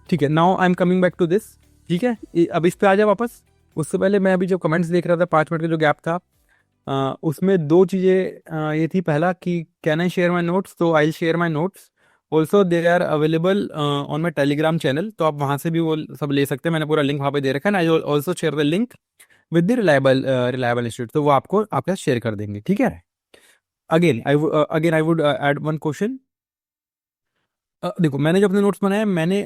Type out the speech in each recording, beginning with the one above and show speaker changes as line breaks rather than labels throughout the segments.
ठीक है, now I am coming back to this. ठीक है, अब इस पे आ जाए वापस। उससे पहले मैं अभी जो कमेंट्स देख रहा था, 5 मिनट का जो गैप था, उसमें दो चीज़ें ये थी। पहला कि can I share my notes, तो I share my notes. Also they are available on my Telegram channel, तो आप वहाँ से भी वो सब ले सकते हैं। मैंने पूरा लिंक वहाँ पे दे रखा है। I also share the link with the reliable institute, तो वो आपको आपके साथ शेयर कर देंगे। ठीक है। Again I would add one question. देखो, मैंने जो अपने नोट्स बनाए हैं, मैंने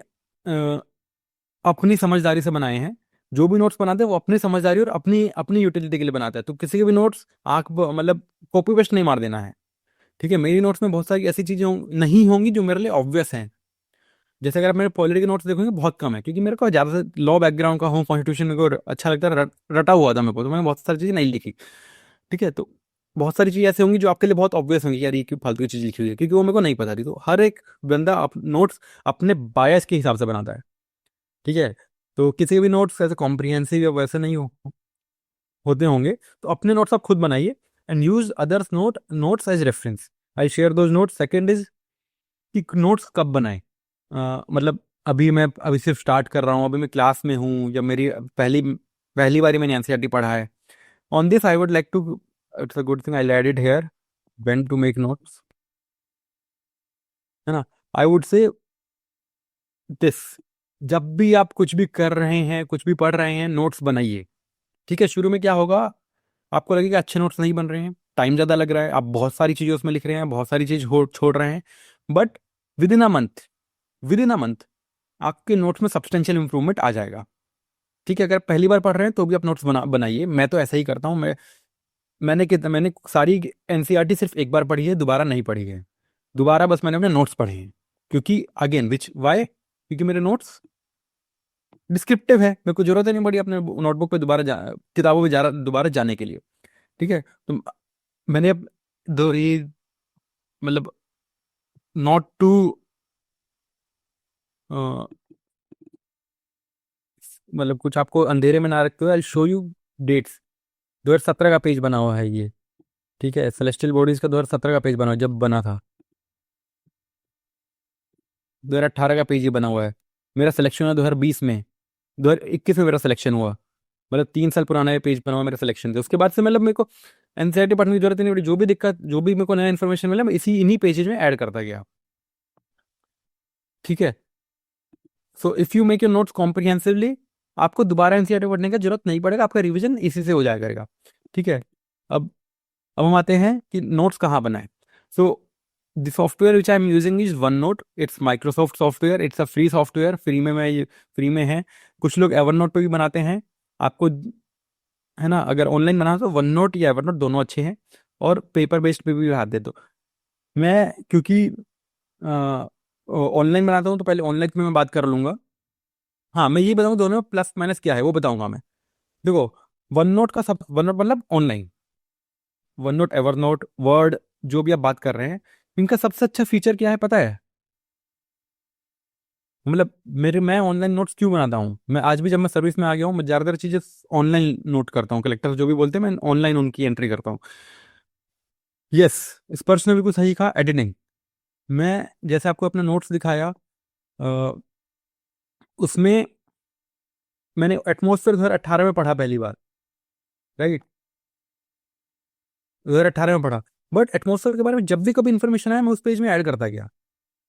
अपनी समझदारी से बनाए हैं। जो भी नोट्स बनाते हैं वो अपनी समझदारी और अपनी अपनी यूटिलिटी के लिए बनाते हैं। तो किसी के भी नोट्स मतलब कॉपी पेस्ट नहीं मार देना है। ठीक है, मेरी नोट्स में बहुत सारी ऐसी चीजें नहीं होंगी जो मेरे लिए ऑब्वियस हैं। जैसे अगर आप मेरे पॉलिटिकल नोट्स देखोगे, बहुत कम है, क्योंकि मेरे को ज्यादा से लॉ बैकग्राउंड का हूँ, कॉन्स्टिट्यूशन मेरे को अच्छा लगता है, रटा हुआ था मेरे को, तो मैंने बहुत सारी चीजें नहीं लिखी। ठीक है, तो बहुत सारी चीजें ऐसी होंगी जो आपके लिए बहुत ऑब्वियस होंगी, यार ये क्यों फालतू की चीज लिखी हुई है, क्योंकि वो मेरे को नहीं पता थी। तो हर एक बंदा नोट्स अपने बायस के हिसाब से बनाता है। ठीक है, तो किसी के भी नोट्स ऐसे कॉम्प्रिहेंसिव या वैसे नहीं होते होंगे, तो अपने नोट्स आप खुद बनाइए and use others notes as reference. I share those notes. Second is कि नोट्स कब बनाएं। मतलब अभी सिर्फ स्टार्ट कर रहा हूँ, अभी मैं क्लास में हूँ, या मेरी पहली पहली बारी मैंने एनसीईआरटी पढ़ा है। On this I would like to, it's a good thing I add it here, when to make notes, है ना। आई वुड से दिस, जब भी आप कुछ भी कर रहे हैं, कुछ भी पढ़ रहे हैं, नोट्स बनाइए। ठीक है, शुरू में क्या होगा, आपको लगेगा अच्छे नोट्स नहीं बन रहे हैं, टाइम ज़्यादा लग रहा है, आप बहुत सारी चीज़ें उसमें लिख रहे हैं, बहुत सारी चीज़ छोड़ रहे हैं। But with in a month आपके नोट्स में सब्सटेंशियल इंप्रूवमेंट आ जाएगा। ठीक है, अगर पहली बार पढ़ रहे हैं तो भी आप नोट्स बनाइए। मैं तो ऐसा ही करता हूँ। मैंने सारी एनसीईआरटी सिर्फ एक बार पढ़ी है, दोबारा नहीं पढ़ी है। दोबारा बस मैंने अपने नोट्स पढ़े हैं, क्योंकि अगेन विच वाई, क्योंकि मेरे नोट्स डिस्क्रिप्टिव है, मेरे को जरूरत ही नहीं पड़ी अपने नोटबुक पे किताबों पे दोबारा जाने के लिए। ठीक है, तो मैंने अब दो ये, मतलब नॉट टू, मतलब कुछ आपको अंधेरे में ना रखते हुए, आई शो यू डेट्स। 2017 का पेज बना हुआ है ये। ठीक है, सेलेस्टियल बॉडीज का 2017 का पेज बना हुआ है, जब बना था। 2018 का पेज ये बना हुआ है। मेरा सिलेक्शन हुआ 2020 में, 2021 में मेरा सिलेक्शन हुआ। मतलब 3 साल पुराना ये पेज बना हुआ मेरा सिलेक्शन से। उसके बाद से मतलब मेरे को एनसीईआरटी पढ़ने की जरूरत ही नहीं पड़ी। जो भी दिक्कत, जो भी मेरे को नया इन्फॉर्मेशन मिला, मैं इन्हीं पेजेज में ऐड करता गया। ठीक है, so if you make your notes comprehensively, आपको दोबारा एनसीईआरटी पढ़ने की जरूरत नहीं पड़ेगा, आपका रिवीजन इसी से हो जाया करेगा। ठीक है, अब अब हम आते हैं कि नोट्स कहाँ बनाए। So the software which I am using is one note. It's Microsoft software, it's a free software, free में है। कुछ लोग एवर नोट पे भी बनाते हैं। आपको, है ना, अगर ऑनलाइन बनाना तो वन नोट या एवर नोट दोनों अच्छे हैं, और पेपर बेस्ड पे भी हाथ दे दो। मैं क्योंकि ऑनलाइन बनाता हूँ, तो पहले ऑनलाइन में मैं बात कर लूंगा। हाँ, मैं ये बताऊँ दोनों में प्लस माइनस क्या है, वो बताऊंगा मैं। देखो, वन नोट मतलब online, one note, ever note, word, जो भी आप बात कर रहे हैं, इनका सबसे अच्छा फीचर क्या है पता है। मतलब मैं ऑनलाइन नोट्स क्यों बनाता हूँ, मैं आज भी जब मैं सर्विस में आ गया हूँ, मैं ज़्यादातर चीज़ें ऑनलाइन नोट करता हूँ। कलेक्टर जो भी बोलते हैं, मैं ऑनलाइन उनकी एंट्री करता हूँ। यस, स्पर्श ने बिल्कुल सही कहा, एडिटिंग। मैं जैसे आपको अपना नोट्स दिखाया, अ, उसमें मैंने एटमोसफेयर 2018 में पढ़ा पहली बार, राइट, 2018 में पढ़ा। बट एटमोसफेयर के बारे में जब भी कभी इन्फॉर्मेशन आया, मैं उस पेज में ऐड करता गया।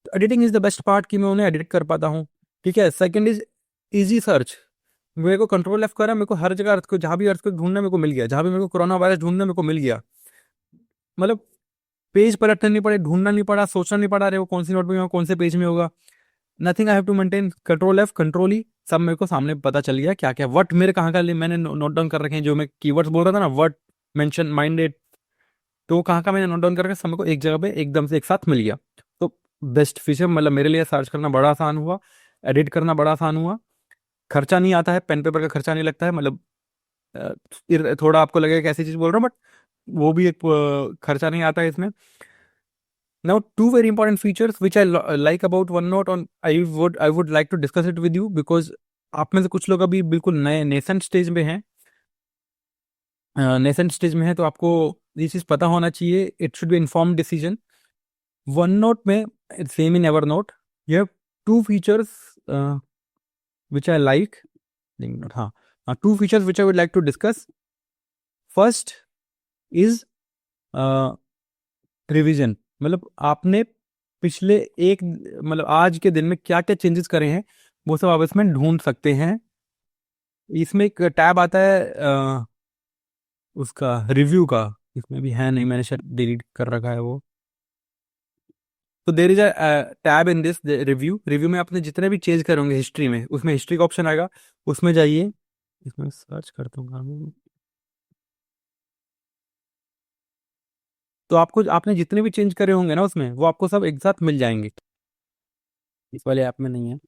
तो editing is the best part, कि मैं उन्हें एडिट कर पाता हूँ। ठीक है, सेकंड इज इजी सर्च। मेरे को कंट्रोल एफ करा, मेरे को हर जगह अर्थ को, जहाँ भी अर्थ को ढूंढना मेरे को मिल गया, जहाँ भी मेरे को कोरोना वायरस ढूंढना मेरे को मिल गया। मतलब पेज पलटना नहीं पड़े, ढूंढना नहीं पड़ा, सोचना नहीं पड़ा, अरे वो कौन सी नोट में होगा, कौन से पेज में होगा। Nothing, I have to maintain, control F, control E, सब मेरे को सामने पता चल गया क्या क्या वर्ड मेरे कहाँ का मैंने नोट डाउन कर रखे हैं। जो मैं कीवर्ड्स बोल रहा था ना, वर्ड मेंशन माइंडेड, तो वो कहाँ का मैंने नोट डाउन करके सब मेरे को एक जगह पे एकदम से एक साथ मिल गया। तो बेस्ट फीचर, मतलब मेरे लिए सर्च करना बड़ा आसान हुआ, एडिट करना बड़ा आसान हुआ। खर्चा नहीं आता है, पेन पेपर का खर्चा नहीं लगता है। मतलब थोड़ा आपको लगेगा कि ऐसी चीज बोल रहा हूँ, बट वो भी एक खर्चा नहीं आता है इसमें। Now, two very important features which I like about OneNote, on I would like to discuss it with you, because आप में से कुछ लोग अभी बिल्कुल नए नेसेंट स्टेज में हैं। नेसेंट स्टेज में है, तो आपको ये चीज़ पता होना चाहिए। It should be informed decision. OneNote में, same in Evernote, you have two features which I like. हाँ, two features which I would like to discuss. First is revision, मतलब आपने पिछले एक मतलब आज के दिन में क्या क्या चेंजेस करे हैं वो सब आप इसमें ढूंढ सकते हैं। इसमें एक टैब आता है उसका रिव्यू का, इसमें भी है नहीं, मैंने शायद डिलीट कर रखा है वो। तो there is a tab in this review. Review में आपने जितने भी चेंज करे होंगे हिस्ट्री में, उसमें हिस्ट्री का ऑप्शन आएगा, उसमें जाइए, इसमें सर्च करता हूँ। तो आपको आपने जितने भी चेंज करे होंगे ना उसमें, वो आपको सब एक साथ मिल जाएंगे। इस वाले ऐप में नहीं है,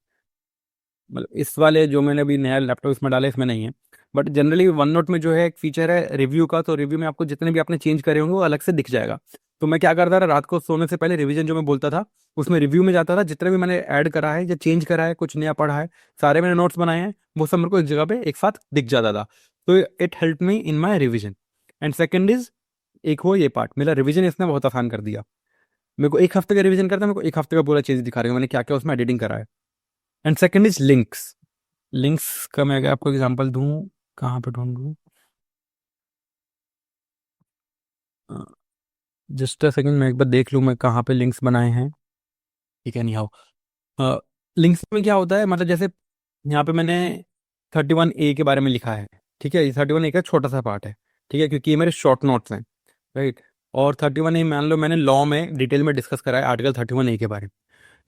मतलब इस वाले जो मैंने अभी नया लैपटॉप इसमें डाला है इसमें नहीं है, बट जनरली वन नोट में जो है एक फीचर है रिव्यू का, तो रिव्यू में आपको जितने भी आपने चेंज करे होंगे वो अलग से दिख जाएगा। तो मैं क्या करता था, रात को सोने से पहले रिवीजन जो मैं बोलता था, उसमें रिव्यू में जाता था, जितने भी मैंने ऐड करा है या चेंज करा है, कुछ नया पढ़ा है, सारे मैंने नोट्स बनाए हैं, वो सब मेरे को एक जगह पे एक साथ दिख जाता था। तो it help me in my revision. And second is, एक हो ये पार्ट, मेरा रिविजन इसने बहुत आसान कर दिया। मेरे को एक हफ्ते का रिविजन करता है, मेरे को एक हफ्ते का पूरा चीज दिखा रहे हैं मैंने क्या क्या उसमें एडिटिंग करा है। And second is links. Links का मैं अगर आपको एग्जांपल दूं, कहाँ पे ढूंढूं, जस्ट अ सेकंड, मैं एक बार देख लूं मैं कहाँ पे लिंक्स बनाए हैं। ठीक है, नहीं आओ, लिंक्स में क्या होता है, मतलब जैसे यहाँ पे मैंने 31A के बारे में लिखा है। ठीक है, ये 31A का छोटा सा पार्ट है, ठीक है, क्योंकि ये मेरे शॉर्ट नोट्स हैं, राइट। और 31A मान लो मैंने लॉ में डिटेल में डिस्कस करा है आर्टिकल 31A के बारे में।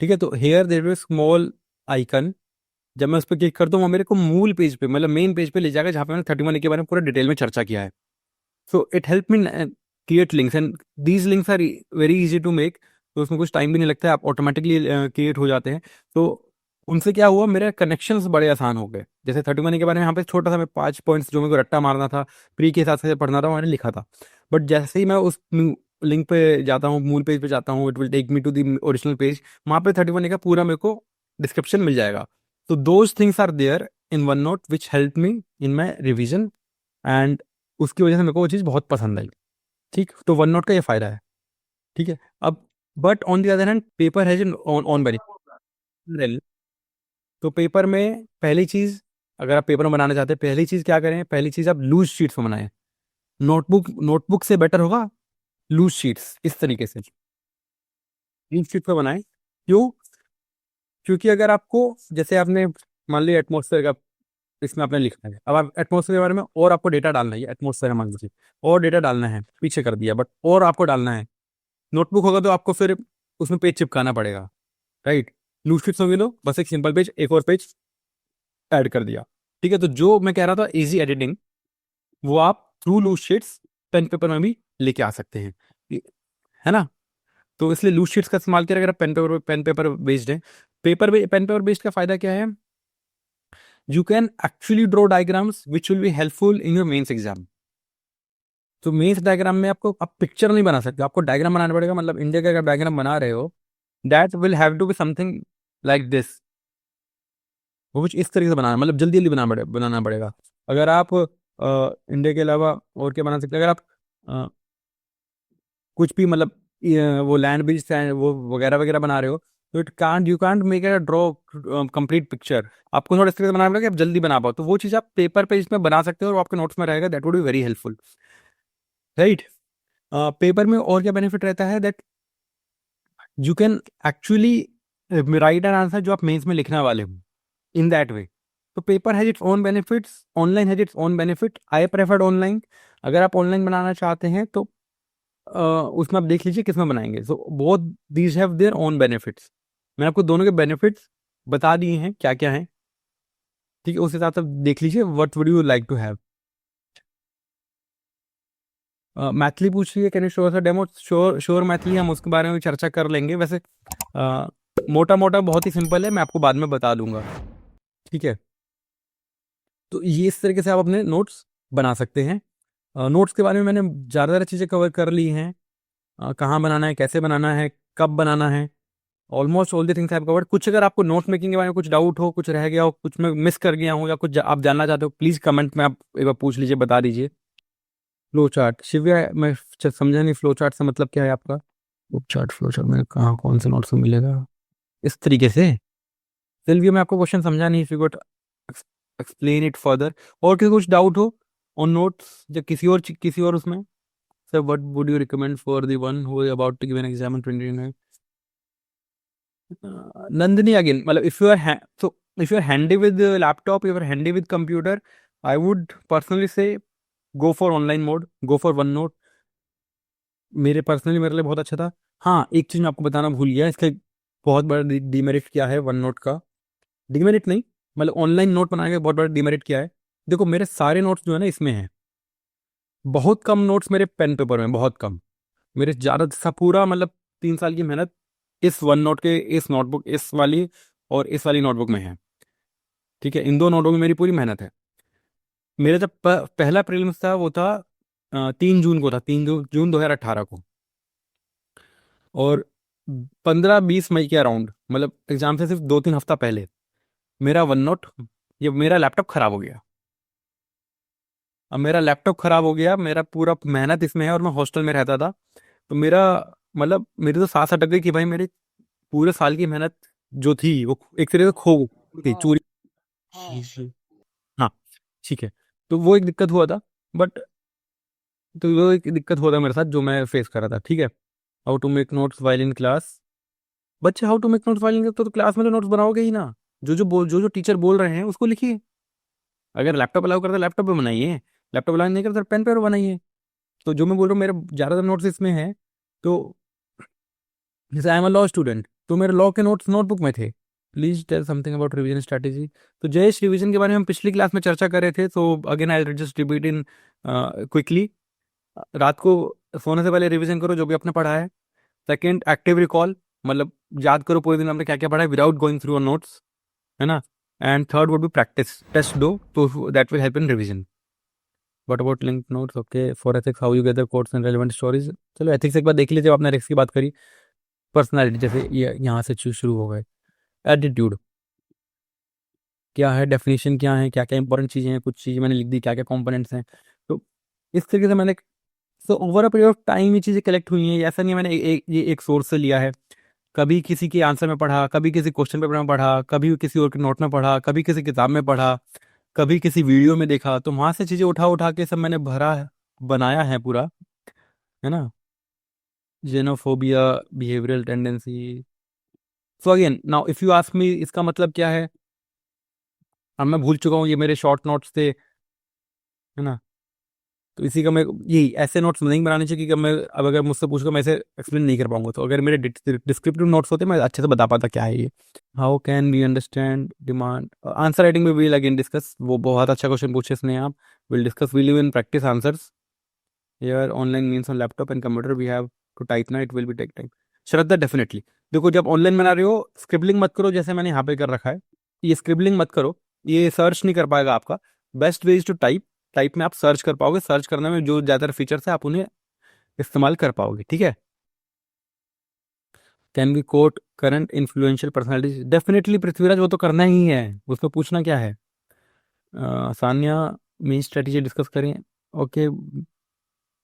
ठीक है, तो here there is small icon, जब मैं उस पर क्लिक करता हूँ वो मेरे को मूल पेज पे, मतलब मेन पेज पे ले जाएगा जहाँ पे मैंने 31A के बारे में पूरा डिटेल में चर्चा किया है। So it help me create links, and these links are very easy to make. तो उसमें कुछ टाइम भी नहीं लगता है, आप ऑटोमेटिकली क्रिएट हो जाते हैं। तो उनसे क्या हुआ, मेरे कनेक्शंस बड़े आसान हो गए। जैसे 31 के बारे में यहाँ पे छोटा सा मैं 5 पॉइंट्स जो मेरे को रट्टा मारना था, प्री के हिसाब से पढ़ना था, मैंने लिखा था। बट जैसे ही मैं उस लिंक पे जाता हूँ, मूल पेज पे जाता हूँ, it will take me to the original page, वहाँ पे 31 का पूरा मेरे को डिस्क्रिप्शन मिल जाएगा। तो those things are there in one note which help me in my revision, and उसकी वजह से मेरे को वो चीज़ बहुत पसंद आई। ठीक, तो वन नोट का ये फायदा है। ठीक है, अब but on the other hand paper has on benefit. तो पेपर में पहली चीज, अगर आप पेपर में बनाना चाहते हैं, पहली चीज क्या करें, पहली चीज आप लूज शीट्स में बनाएं। नोटबुक से बेटर होगा लूज शीट्स, इस तरीके से लूज शीट पे बनाएं। क्यों? क्योंकि अगर आपको, जैसे आपने मान लिया एटमोसफेयर का इसमें आपने लिखना है, अब आप एटमोसफेयर के बारे में और आपको डेटा डालना है, एटमोसफेयर मान लीजिए, और डेटा डालना है, पीछे कर दिया, बट और आपको डालना है। नोटबुक होगा तो आपको फिर उसमें पेज चिपकाना पड़ेगा, राइट। लूज शीट्स होगी तो बस एक सिंपल पेज, एक और पेज ऐड कर दिया। ठीक है, तो जो मैं कह रहा था इजी एडिटिंग, वो आप through loose sheets pen paper में भी लेके आ सकते हैं, है ना। तो इसलिए लूज शीट्स का इस्तेमाल किया, अगर आप पेन पेपर बेस्ड है। पेन पेपर बेस्ड का फायदा क्या है, you can actually draw diagrams which will be helpful in your mains exam. तो मेंस डायग्राम में आपको, आप पिक्चर नहीं बना सकते, आपको डायग्राम बनाना पड़ेगा। मतलब इंडिया का अगर डायग्राम बना रहे हो, that will have to be something like this, वो कुछ इस तरीके से बनाना, मतलब जल्दी जल्दी बनाना पड़ेगा। अगर आप इंडिया के अलावा और क्या बना सकते हैं, अगर आप अ, कुछ भी मतलब वो लैंड ब्रिज वो वगैरह वगैरह बना रहे हो, तो you can't make A draw complete picture. आपको थोड़ा इस तरीके से बनाना पड़ेगा कि आप जल्दी बना पाओ। तो वो चीज़ आप पेपर पे इसमें बना सकते हो और आपके नोट्स में रहेगा, that would be very helpful, right. Paper में और क्या बेनिफिट रहता है, that you can actually right an answer जो आप मेंस में लिखने वाले हो इन दैट वे। तो paper has its own benefits, online has its own benefit. I preferred online. अगर आप ऑनलाइन बनाना चाहते हैं तो उसमें आप देख लीजिए किस में बनाएंगे। So both these have their own benefits. मैंने आपको दोनों के बेनिफिट्स बता दिए हैं क्या क्या हैं, ठीक है, उस हिसाब से देख लीजिए what would you like to have. Maithili पूछ रही है, can you show us a demo? Sure sure Maithili, हम उसके बारे में चर्चा कर लेंगे। वैसे मोटा मोटा बहुत ही सिंपल है, मैं आपको बाद में बता दूंगा, ठीक है। तो ये इस तरीके से आप अपने नोट्स बना सकते हैं। नोट्स के बारे में मैंने ज़्यादातर चीज़ें कवर कर ली हैं, कहाँ बनाना है, कैसे बनाना है, कब बनाना है, almost all the things I have covered. कुछ अगर आपको नोट मेकिंग के बारे में कुछ डाउट हो, कुछ रह गया हो, कुछ मैं मिस कर गया हूँ, या कुछ आप जानना चाहते हो, प्लीज़ कमेंट में आप एक बार पूछ लीजिए, बता दीजिए। फ्लो चार्ट, शिव्या मैं समझा नहीं, फ्लो चार्ट से मतलब क्या है आपका? फ्लो चार्ट में कहाँ, कौन से नोट्स में मिलेगा? इस तरीके से सिल्विया, मैं आपको क्वेश्चन समझा नहीं, if you got explain it further. और कुछ डाउट हो ऑन नोट्स या किसी और उसमें? Sir what would you recommend for the one who is about to give an exam in 2029? Nandini, again, मतलब if you are handy with the laptop, you are handy with computer, I would personally say go for online mode, go for OneNote। मेरे लिए बहुत अच्छा था। हाँ, एक चीज मैं आपको बताना भूल गया, इसका एक बहुत बड़ा डीमेरिट क्या है OneNote का। डीमेरिट नहीं, मतलब ऑनलाइन नोट बनाने का बहुत बड़ा डीमेरिट क्या है। देखो मेरे सारे नोट्स जो है ना इसमें है, बहुत कम नोट्स मेरे पेन पेपर में, बहुत कम। मेरे ज्यादा सा पूरा मतलब 3 साल की मेहनत इस OneNote के इस नोटबुक इस वाली और इस वाली नोटबुक में है। ठीक है, इन दो नोटों में मेरी पूरी मेहनत है। मेरा जब पहला प्रीलिम्स था वो था 3 जून को था, 3 जून 2018 को। और 15-20 मई के अराउंड, मतलब एग्जाम से सिर्फ 2-3 हफ्ता पहले, मेरा OneNote, ये मेरा लैपटॉप खराब हो गया। अब मेरा लैपटॉप खराब हो गया, मेरा पूरा मेहनत इसमें है और मैं हॉस्टल में रहता था, तो मेरा मतलब मेरी तो सांस अटक गई कि भाई मेरे पूरे साल की मेहनत जो थी वो एक तरीके से खो गई, चोरी। हाँ, ठीक है। तो वो एक दिक्कत हुआ था, बट तो वो एक दिक्कत हुआ था मेरे साथ जो मैं फेस कर रहा था। ठीक है, how to make notes while in class. बच्चे, how to make notes while in, तो क्लास में तो नोट्स बनाओगे ही ना। जो टीचर बोल रहे हैं उसको लिखिए। अगर लैपटॉप अलाउ करता है लैपटॉप पे बनाइए, लैपटॉप अलाउ नहीं करता पेन पे बनाइए। तो जो मैं बोल रहा हूँ मेरे ज़्यादातर नोट्स इसमें है। तो जैसे I am a law student, तो मेरे लॉ के नोट्स नोटबुक में थे। Please tell something about revision strategy. तो जयेश, रिवीजन के बारे में हम पिछली क्लास में चर्चा कर रहे थे, तो again I just repeat in quickly. रात को सोने से पहले रिवीजन करो जो भी आपने पढ़ा है। सेकंड, एक्टिव रिकॉल, मतलब याद करो पूरे दिन हमने क्या क्या पढ़ा है विदाउट गोइंग थ्रू नोट्स, है ना। And third would be practice, test दो तो that will help in revision. What about link notes? Okay, for ethics how you gather quotes and relevant stories. चलो एथिक्स एक बार देख लीजिए, जब आपने एथिक्स की बात करी। पर्सनालिटी, जैसे ये यहाँ से शुरू हो गए। एटीट्यूड क्या है, डेफिनेशन क्या है, क्या क्या इंपॉर्टेंट चीज़ें हैं, कुछ चीज़ें मैंने लिख दी, क्या क्या कंपोनेंट्स हैं। तो इस तरीके से मैंने, तो over a period of time ये चीज़ें कलेक्ट हुई हैं। ऐसा नहीं है मैंने ये एक सोर्स से लिया है। कभी किसी के आंसर में पढ़ा, कभी किसी क्वेश्चन पेपर में पढ़ा, कभी किसी और के नोट में पढ़ा, कभी किसी किताब में पढ़ा, कभी किसी वीडियो में देखा, तो वहां से चीजें उठा उठा के सब मैंने भरा है, बनाया है पूरा, है ना। Xenophobia, behavioural tendency. So again now if you ask me इसका मतलब क्या है, अब मैं भूल चुका हूँ, ये मेरे शॉर्ट नोट्स थे, है ना। तो इसी का मैं, यही ऐसे नोट्स नहीं बनाने चाहिए कि मैं अब अगर मुझसे पूछो मैं ऐसे एक्सप्लेन नहीं कर पाऊंगा। तो अगर मेरे डिस्क्रिप्टिव नोट्स होते मैं अच्छे से बता पाता क्या है ये। How can we understand demand, answer writing में विल अगेन डिस्कस। वो बहुत अच्छा क्वेश्चन पूछे इसने आप। Will discuss, will you in practice answers here online means on laptop and computer we have to type ना, it will be take time. Shraddha, definitely. देखो जब ऑनलाइन बना रहे हो स्क्रिबलिंग मत करो, जैसे मैंने यहाँ पे कर रखा है। ये स्क्रिबलिंग मत करो, ये सर्च नहीं कर पाएगा आपका। Best way is to type. Type में आप सर्च कर पाओगे, सर्च करने में जो ज़्यादातर फीचर्स है आप उन्हें इस्तेमाल कर पाओगे। ठीक है। Can be quote current influential personalities, definitely Prithviraj, वो तो करना ही है, उसमें पूछना क्या है। सान्या, मेन स्ट्रेटेजी डिस्कस करें। Okay,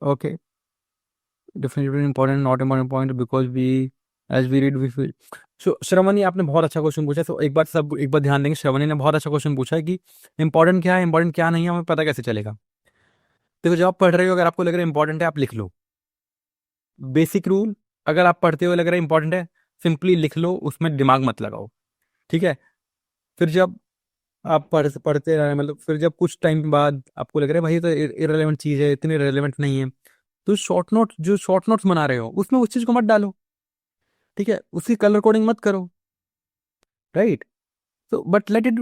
okay, definitely important not important point because we as we read we feel. So Shravani, आपने बहुत अच्छा क्वेश्चन पूछा। तो एक बार ध्यान देंगे, श्रवणी ने बहुत अच्छा क्वेश्चन पूछा है कि इंपॉर्टेंट क्या है, इंपॉर्टेंट क्या नहीं है, हमें पता कैसे चलेगा। देखो जब आप पढ़ रहे हो, अगर आपको लग रहा है इंपॉर्टेंट है आप लिख लो। बेसिक रूल, अगर आप पढ़ते हो लग रहा है इंपॉर्टेंट है, सिंपली लिख लो, उसमें दिमाग मत लगाओ। ठीक है। फिर जब आप पढ़ते रहे, मतलब फिर जब कुछ टाइम बाद आपको लग रहा है भाई ये तो इरेलीवेंट चीज है, इतनी रेलेवेंट नहीं है, तो शॉर्ट नोट्स बना रहे हो उसमें उस चीज को मत डालो। ठीक है, उसकी कलर कोडिंग मत करो, right. So but let it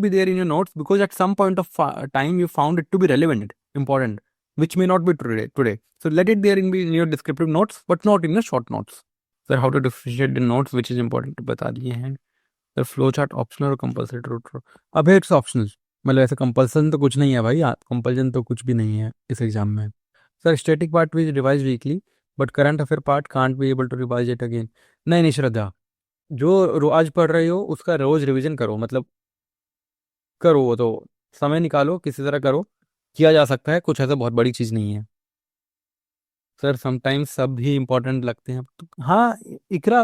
be there in your notes, because at some point of time you found it to be relevant, important, which may not be today. So let it there in your descriptive notes, but not in your short notes. Sir, how to differentiate the notes which is important, बता दिए हैं। Sir flow chart optional और compulsory, अब it's optional, मतलब ऐसे compulsion तो कुछ नहीं है भाई, कंपल्सन तो कुछ भी नहीं है इस एग्जाम में। Sir static part we revise weekly but current affair part can't be able to revise it again. नहीं नहीं श्रद्धा, जो आज पढ़ रहे हो उसका रोज रिवीजन करो, मतलब करो, वो तो समय निकालो किसी तरह करो, किया जा सकता है, कुछ ऐसा बहुत बड़ी चीज नहीं है। सर समटाइम्स सब भी इंपॉर्टेंट लगते हैं, तो हाँ, इकरा,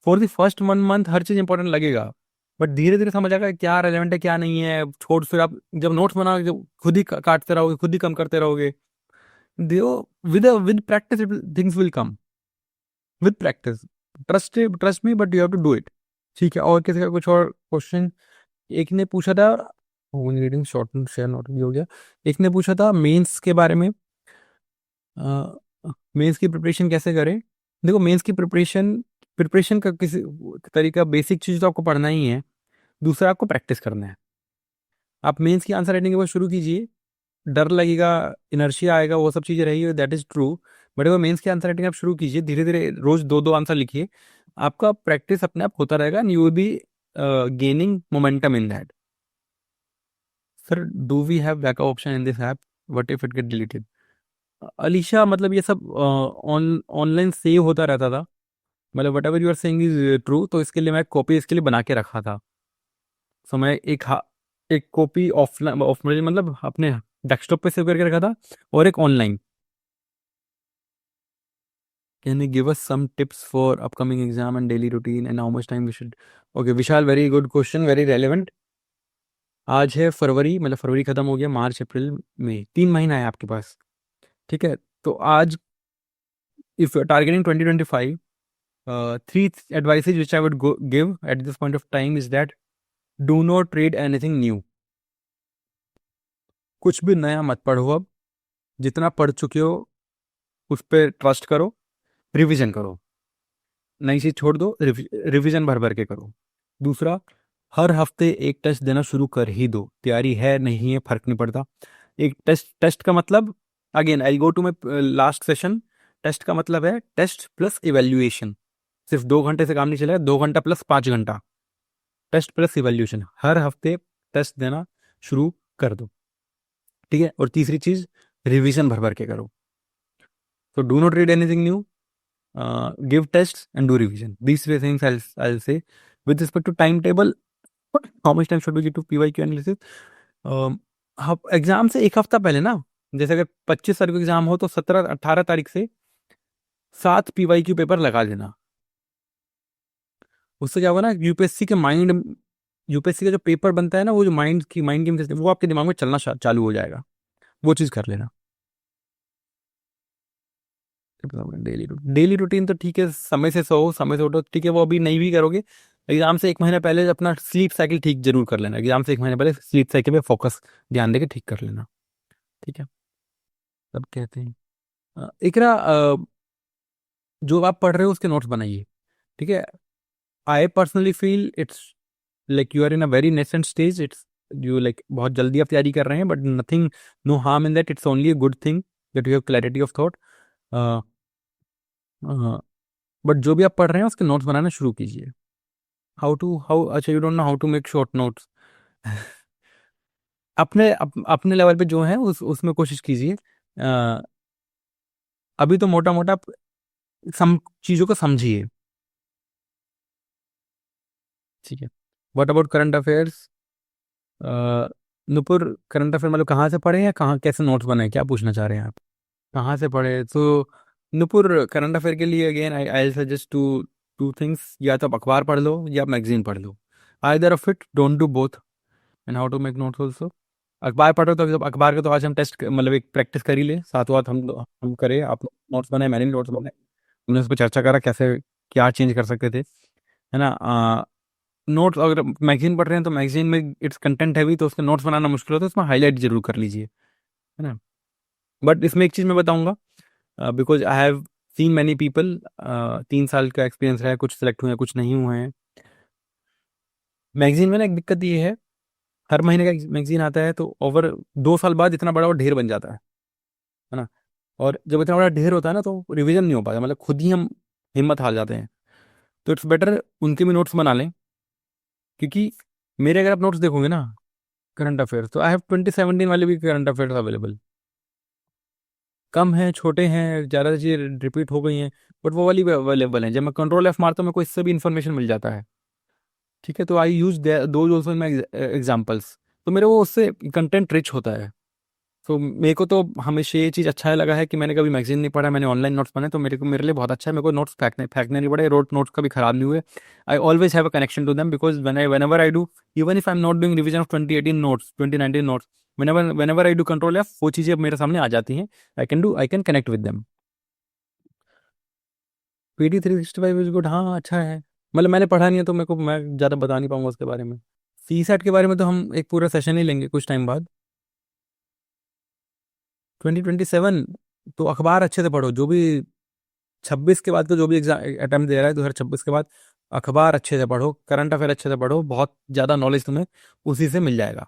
फॉर द फर्स्ट 1 मंथ हर चीज इंपॉर्टेंट लगेगा। बट धीरे धीरे समझ आएगा क्या रेलेवेंट है क्या नहीं है, छोड़, फिर आप जब नोट्स बनाओगे, जब खुद ही काटते रहोगे, खुद ही कम करते रहोगे, though with practice things will come, with practice, trust me, but you have to do it. ठीक है, और किसी का कुछ और क्वेश्चन? एक ने पूछा था, reading short and share note भी हो गया। एक ने पूछा था मेंस के बारे में, मेंस की प्रिपरेशन कैसे करें? देखो, मेंस की प्रिपरेशन प्रिपरेशन का किसी तरीका, बेसिक चीज़ तो आपको पढ़ना ही है, दूसरा आपको प्रैक्टिस करना है। आप मेंस की आंसर राइटिंग के बाद शुरू कीजिए, डर लगेगा, इनर्शिया आएगा, वो सब चीज़ें रही, दैट इज ट्रू, बट अगर मेंस की आंसर राइटिंग आप शुरू कीजिए, धीरे धीरे रोज दो दो आंसर लिखिए, आपका प्रैक्टिस अपने आप होता रहेगा, and you will be gaining momentum in that. Sir, do we have backup option in this app, what if it get deleted? Alisha, मतलब ये सब ऑनलाइन सेव होता रहता था, मतलब whatever you are saying is true, तो इसके लिए मैं कॉपी इसके लिए बना के रखा था। सो मैं एक कॉपी ऑफलाइन मतलब अपने डेस्कटॉप पे सेव करके रखा था, और एक online. Can you give us some tips for upcoming exam and daily routine and how much time we should? Okay Vishal, very good question, very relevant. आज है फरवरी, मतलब फरवरी खत्म हो गया, मार्च अप्रैल मई, 3 महीना है आपके पास। ठीक है, तो आज if you are targeting 2025, three advices which I would give at this point of time is that do not read anything new. कुछ भी नया मत पढ़ो अब, जितना पढ़ चुके हो उस पर ट्रस्ट करो, रिवीजन करो, नई चीज छोड़ दो, रिवीजन भर भर के करो। दूसरा, हर हफ्ते एक टेस्ट देना शुरू कर ही दो, तैयारी है नहीं है फर्क नहीं पड़ता। एक टेस्ट का मतलब, again I go to my last session, test का मतलब है टेस्ट प्लस इवेल्युएशन। सिर्फ 2 घंटे से काम नहीं चलेगा, 2 घंटा प्लस 5 घंटा, टेस्ट प्लस इवैल्यूएशन, हर हफ्ते टेस्ट देना शुरू कर दो। ठीक है, और तीसरी चीज, रिवीजन भर भर के करो। तो do not read anything new, give test and do revision, these three things I'll say. With respect to timetable, how much time should we give to PYQ analysis? Exam से एक हफ्ता पहले ना, जैसे अगर 25 तारीख को एग्जाम हो तो 17-18 तारीख से 7 PYQ पेपर लगा लेना। उससे क्या होगा ना, यूपीएससी का जो पेपर बनता है ना, वो जो माइंड गेम सिस्टम, वो आपके दिमाग में चलना चालू हो जाएगा, वो चीज़ कर लेना। डेली रूटीन तो ठीक है, समय से सो समय से उठो, ठीक है, वो अभी नहीं भी करोगे, एग्जाम से 1 महीने पहले अपना स्लीप साइकिल ठीक जरूर कर लेना, एग्जाम से 1 महीने पहले स्लीप साइकिल पे फोकस ध्यान देके ठीक कर लेना। ठीक है, सब कहते हैं। इकरा, जो आप पढ़ रहे हो उसके नोट्स बनाइए। ठीक है, I personally feel it's like you are in a very nascent stage, it's you like बहुत जल्दी आप तैयारी कर रहे हैं, but nothing, no harm in that, it's only a good thing that you have clarity of thought. But जो भी आप पढ़ रहे हैं उसके नोट्स बनाना शुरू कीजिए। हाउ अच्छा, you don't know how to make short notes? अपने लेवल पे जो है उसमें कोशिश कीजिए। अभी तो मोटा मोटा चीज़ों को समझिए। ठीक है, what about current affairs? Nupur, current affair मतलब कहाँ से पढ़े या कहाँ कैसे नोट्स बनाए, क्या पूछना चाह रहे हैं आप? कहाँ से पढ़े? तो नुपुर, करंट अफेयर के लिए again I suggest to two things, या तो आप अखबार पढ़ लो या मैगजीन पढ़ लो, either of it, don't do both. And how to make notes also, अखबार पढ़ो तो अभी अखबार का तो आज हम टेस्ट मतलब एक प्रैक्टिस कर ही ले, साथ साथ हम करें, आप नोट्स बनाए, मैंने नोट्स बनाए, हमने उस पर चर्चा करा कैसे क्या चेंज कर सकते थे, है ना। नोट्स अगर मैगजीन पढ़ रहे हैं तो मैगजीन में इट्स कंटेंट हैवी, तो उसके नोट्स बनाना मुश्किल होता है, उसमें हाईलाइट जरूर कर लीजिए, है ना। बट इसमें एक चीज़ मैं बताऊंगा, because I have seen many people, 3 साल का एक्सपीरियंस रहा है, कुछ सेलेक्ट हुए हैं कुछ नहीं हुए हैं। मैगजीन में ना एक दिक्कत ये है, हर महीने का मैगजीन आता है, तो ओवर 2 साल बाद इतना बड़ा वो ढेर बन जाता है ना। और जब इतना बड़ा ढेर होता है ना, तो रिवीजन नहीं हो पाता, मतलब खुद ही हम हिम्मत हार जाते हैं। तो इट्स बेटर उनके भी नोट्स बना लें, क्योंकि मेरे अगर आप नोट्स देखोगे ना करंट अफेयर्स, तो आई हैव 2017 वाले भी करंट अफेयर्स अवेलेबल, कम हैं, छोटे हैं, ज़्यादा चीज़ें रिपीट हो गई हैं, बट वो वाली भी अवेलेबल हैं। जब मैं कंट्रोल एफ मारता हूँ मेरे को इससे भी इन्फॉर्मेशन मिल जाता है। ठीक है, तो आई यूज दो ऑल्सो इन माई एग्जाम्पल्स, तो मेरे वो उससे कंटेंट रिच होता है, तो मेरे को तो हमेशा ये चीज़ अच्छा लगा है कि मैंने कभी मैगजीन नहीं पढ़ा, मैंने ऑनलाइन नोट्स पढ़े, तो मेरे लिए बहुत अच्छा है। मेरे को नोट्स फेंकने नहीं पड़े, रोड नोट्स कभी खराब नहीं हुए। I always have a connection to them, because whenever I do, even if I'm not doing revision of 2018 notes, 2019 notes, whenever I do control F, वो चीज़ें अब मेरे सामने आ जाती हैं। I can connect with them। PD 365 is good, हाँ अच्छा है। मतलब मैंने पढ़ा नहीं है तो मैं ज़्यादा बता नहीं पाऊंगा उसके बारे में। सी सेट के बारे में तो हम एक पूरा सेशन ही लेंगे कुछ टाइम बाद। 2027 तो अखबार अच्छे से पढ़ो, जो भी 26 के बाद का जो भी एग्जाम अटेम्प्ट दे रहा है 2026 के बाद, अखबार अच्छे से पढ़ो, करंट अफेयर अच्छे से पढ़ो, बहुत ज़्यादा नॉलेज तुम्हें उसी से मिल जाएगा।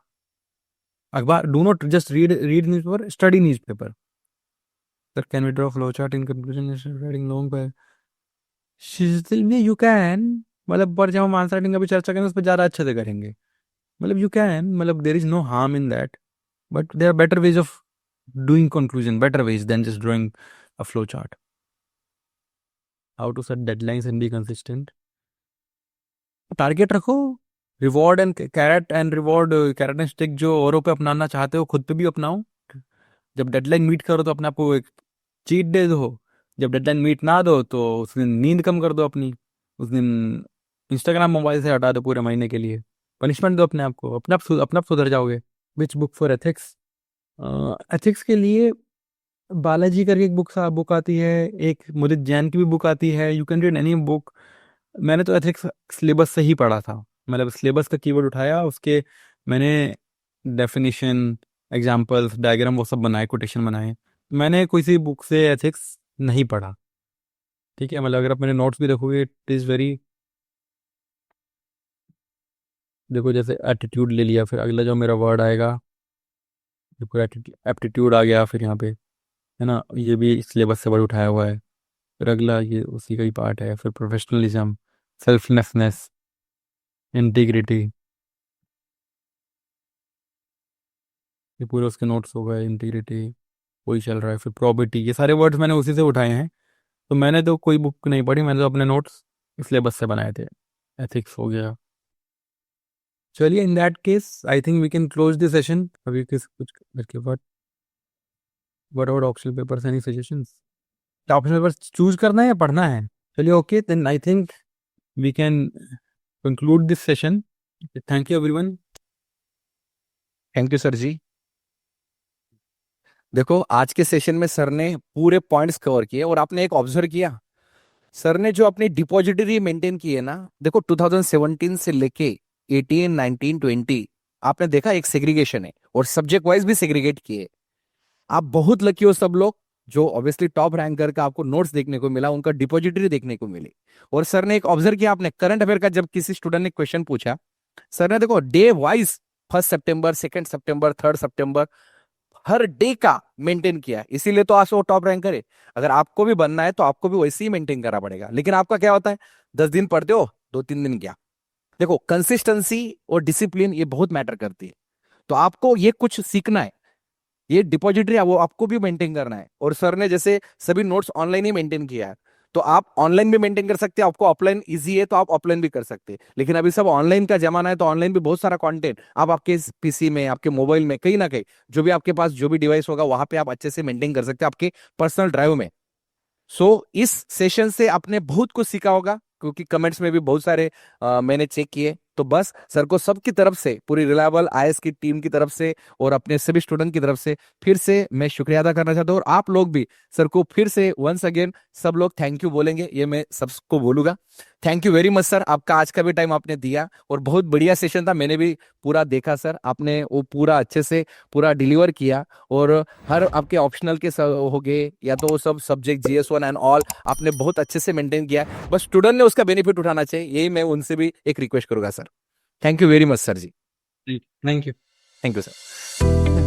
अखबार, do not just read newspaper, study newspaper. Sir can we draw flow chart in conclusion writing long पर, यू कैन, मतलब पर जब हम आंसर राइटिंग का भी चर्चा करेंगे उस पर ज़्यादा अच्छे से करेंगे। मतलब यू कैन, मतलब there is no harm in that, but there are better ways of doing conclusion, better ways than just drawing a flow chart. How to set deadlines and be consistent. Target रखो, reward and carrot and reward, carrot and stick जो औरों पे अपनाना चाहते हो खुद पे भी अपनाओ। जब डेडलाइन मीट करो तो अपने आपको एक चीट डे दो, जब डेडलाइन मीट ना दो तो उस दिन नींद कम कर दो अपनी, उस दिन इंस्टाग्राम मोबाइल से हटा दो पूरे महीने के लिए, पनिशमेंट दो अपने आप को, अपने आप सुधर जाओगे। Which book for ethics? Ethics के लिए बालाजी करके एक बुक आती है, एक मुदित जैन की भी बुक आती है, you can read any book. मैंने तो एथिक्स सिलेबस से ही पढ़ा था, मतलब सिलेबस का कीवर्ड उठाया, उसके मैंने डेफिनेशन, एग्जाम्पल्स, डायग्राम वो सब बनाए, कोटेशन बनाए। मैंने किसी बुक से एथिक्स नहीं पढ़ा, ठीक है। मतलब अगर आप मेरे नोट्स भी देखोगे, इट इज़ वेरी, देखो जैसे एटीट्यूड ले लिया, फिर अगला जो मेरा वर्ड आएगा, देखो एप्टीट्यूड आ गया, फिर यहाँ पे है ना, ये भी सिलेबस से वर्ड उठाया हुआ है। फिर अगला ये उसी का ही पार्ट है, फिर प्रोफेशनलिज्म, सेल्फलेसनेस, इंटीग्रिटी, ये पूरे उसके नोट्स हो गए। इंटीग्रिटी वही चल रहा है, फिर प्रॉबिटी, ये सारे वर्ड्स मैंने उसी से उठाए हैं। तो मैंने तो कोई बुक नहीं पढ़ी, मैंने तो अपने नोट्स सिलेबस से बनाए थे। एथिक्स हो गया। चलिए, in that case I think we can close this session. अभी किस कुछ करके what about optional papers, any suggestions? Optional paper choose करना है या पढ़ना है? चलिए, okay then I think we can conclude this session. Thank you everyone.
Thank you sir ji. देखो आज के सेशन में सर ने पूरे पॉइंट्स कवर किए और आपने एक ऑब्जर्व किया, सर ने जो अपनी डिपॉजिटरी मेंटेन की है ना, देखो 2017 से लेके 18, 19, 20 आपने देखा एक सेग्रीगेशन है और सब्जेक्ट वाइज भी सेग्रीगेट किए। आप बहुत लकी हो सब लोग, जो ऑब्वियसली टॉप रैंकर का आपको नोट्स देखने को मिला, उनका डिपॉजिटरी देखने को मिली। और सर ने एक ऑब्जर्व किया, आपने करंट अफेयर का जब किसी स्टूडेंट ने क्वेश्चन पूछा, सर ने देखो डे वाइज 1 सितंबर, 2 सितंबर, 3 सितंबर हर डे का मेंटेन किया, इसीलिए तो आज वो टॉप रैंकर है। अगर आपको भी बनना है तो आपको भी वैसे ही मेंटेन करना पड़ेगा। लेकिन आपका क्या होता है, 10 दिन पढ़ते हो, 2-3 दिन गया। देखो कंसिस्टेंसी और डिसिप्लिन ये बहुत मैटर करती है। तो आपको ये कुछ सीखना है, ये डिपॉजिटरी है वो आपको भी मेंटेन करना है। और सर ने जैसे सभी नोट्स ऑनलाइन ही मेंटेन किया है, तो आप ऑनलाइन भी मेंटेन कर सकते हैं। आपको ऑफलाइन इजी है तो आप ऑफलाइन भी कर सकते हैं। लेकिन अभी सब ऑनलाइन का जमाना है, तो ऑनलाइन भी बहुत सारा कंटेंट आप आपके पीसी में, आपके मोबाइल में, कहीं ना कहीं जो भी आपके पास जो भी डिवाइस होगा वहां पे आप अच्छे से मेंटेन कर सकते हैं आपके पर्सनल ड्राइव में। इस सेशन से आपने बहुत कुछ सीखा होगा, क्योंकि कमेंट्स में भी बहुत सारे मैंने चेक किए। तो बस सर को सबकी तरफ से, पूरी रिलायबल आईएएस की टीम की तरफ से और अपने सभी स्टूडेंट की तरफ से फिर से मैं शुक्रिया अदा करना चाहता हूँ। और आप लोग भी सर को फिर से वंस अगेन सब लोग थैंक यू बोलेंगे, ये मैं सबको बोलूंगा। Thank you very much sir, आपका आज का भी टाइम आपने दिया और बहुत बढ़िया सेशन था। मैंने भी पूरा देखा सर, आपने वो पूरा अच्छे से पूरा डिलीवर किया। और हर आपके ऑप्शनल के हो गए या तो वो सब सब्जेक्ट GS1 एंड ऑल आपने बहुत अच्छे से मेंटेन किया। बस स्टूडेंट ने उसका बेनिफिट उठाना चाहिए, यही मैं उनसे भी एक रिक्वेस्ट करूंगा sir. Thank you very much sir ji.
Thank you.
Thank you sir.